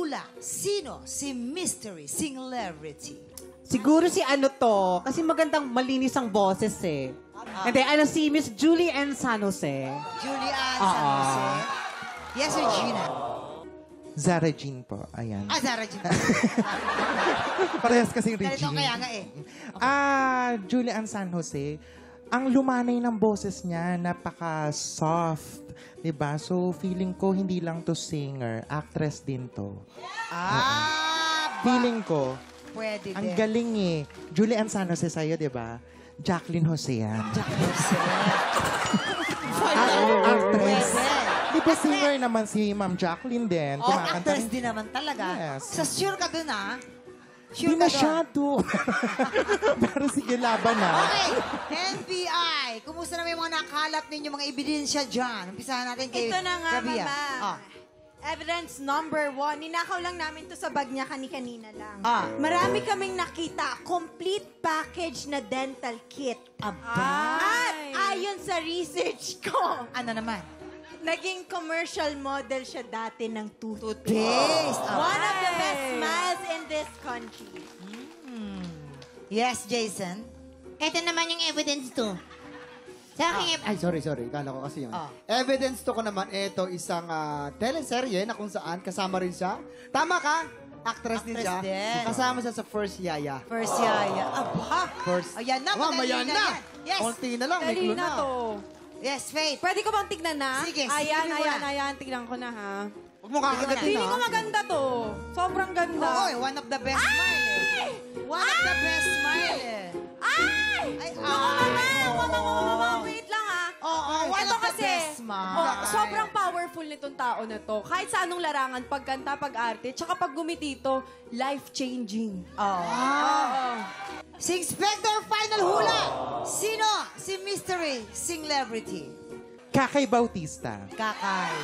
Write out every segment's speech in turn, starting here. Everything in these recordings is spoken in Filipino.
hula, sino si Mystery Celebrity? Siguro si ano to, kasi magandang malinis ang boses eh. Hindi, ano si Miss Julie Ann San Jose. Julian San Jose. Yes, Regina. Zara Jean po. Ayan. Zara Jean. Parehas kasing Ganito Regine. kaya nga eh. Julian San Jose, ang lumanay ng boses niya, napaka-soft. Diba? So, feeling ko, hindi lang to singer, actress din to. Feeling ko, Pwede ang din. galing eh. Julian San Jose sa'yo, diba? Jacqueline Jose yan. Actress. Di ba singer naman si Ma'am Jacqueline din? Kumakanta Actress din naman talaga. Yes. Sa sure ka dun Di masyado. Pero sige, laban na. Okay, NBI. Kumusta naman yung mga nakalap ninyo, mga ebidensya dyan? Umpisahan natin kay Ito na nga, Rabia. Mama. Evidence number 1. Ninakaw lang namin to sa bag niya kanina lang. Marami kaming nakita. Complete package na dental kit. At ayon sa research ko, Ano naman? naging commercial model siya dati ng toothpaste. Toothpaste. One of the best smiles in this country. Yes, Jason. Ito naman yung evidence to. Sa aking Ay, sorry. Kala ko kasi yun. Evidence to ko naman, ito isang teleserye na kung saan kasama rin siya. Tama ka? Actress din siya. din. Kasama siya sa First Yaya. First yaya. Aba. First. Ayan na, Mayan madali na. yan. Yes. Konti na lang, may clue na. Yes, Faith. Pwede ko bang tignan na? Sige, Ayan, sige mo ayan, na. ayan. Tignan ko na, ha? Huwag mo kakagatin Feeling ko na. maganda to. Sobrang ganda. Oo, one of the best smile eh. One of the best smile eh. Ay! Ay, Mama, wait lang, ha? Oo, one Ito of the kasi, best smile. sobrang powerful nitong tao na to. Kahit sa anong larangan, pagkanta, pag-arte, tsaka pag gumitito, life-changing. Si Inspector Final Hula. Sino si Mystery Celebrity? Kakay Bautista. Kakay.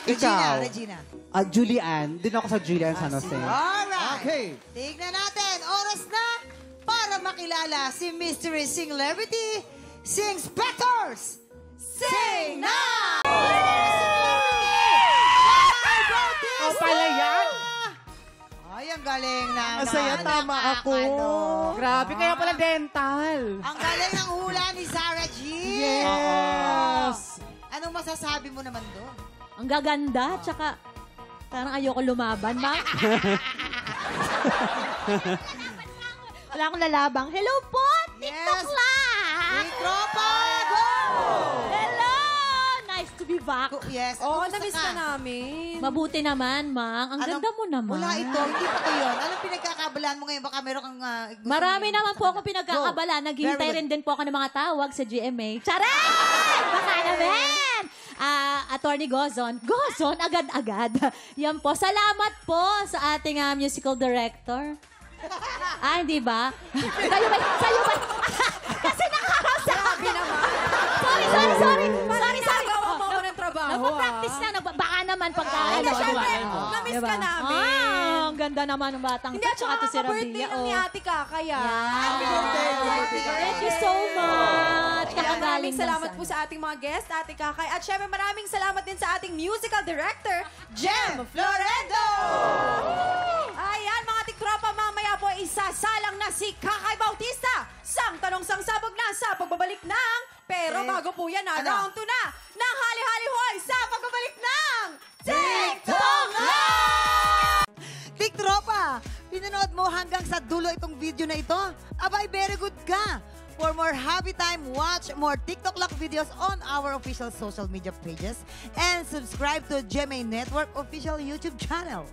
Ikaw. Regina. Julie Ann, din ako sa Julie Ann San Jose. Alright. Okay. Tignan natin. Oras na para makilala si Mystery Celebrity, si Inspectors. Sing na! O pala yan? Ay, ang galing naman. Masaya, tama ako. Grabe, kaya pala dental. Ang galing ng hula ni Zara G. Yes! Anong masasabi mo naman doon? Ang gaganda, tsaka parang ayoko lumaban, ma. Wala akong lalabang. Hello po, TikTok Yes. lang! Hey, tropa! Go! Hello! Nice to be back. Yes. Oo, kumusta na-miss ka namin. Mabuti naman, Mang. Ang ganda mo naman. Wala ito. Hindi pa to yun. Anong pinagkakabalaan mo ngayon? Baka meron kang gusto Marami mong- naman po akong pinagkakabala. Go. Naghihintay Very rin din po ako ng mga tawag sa GMA. Charay! Baka naman! Attorney Gozon. Gozon, agad-agad. Yan po. Salamat po sa ating musical director. Hindi ba? Sa'yo ba? Kasi nakakamsa. Grabe naman. Sorry. Ginagawa mo ako ng trabaho, Nagpa-practice na. Baka naman pagka. Hindi, syempre, diba? na-miss ka namin. Ang ganda naman ng batang Hindi, to. at saka to si ka-birthday Rabia. ng ni Ate Kakaya. Happy birthday. Thank you so much. Maraming salamat po sa ating mga guest, Ate Kakay. At syempre, maraming salamat din sa ating musical director, Jem Florendo! Ayan, mga tiktropa, mamaya po isasalang na si Kakay Bautista. Sang tanong sang sabog na sa pagbabalik ng... Pero bago po yan, round 2 na ng Hali-Hali Hoy sa pagbabalik ng TikTok Live! Tiktropa, pinanood mo hanggang sa dulo itong video na ito? Abay, very good ka! For more happy time, watch more TikTok Lock videos on our official social media pages and subscribe to GMA Network official YouTube channel.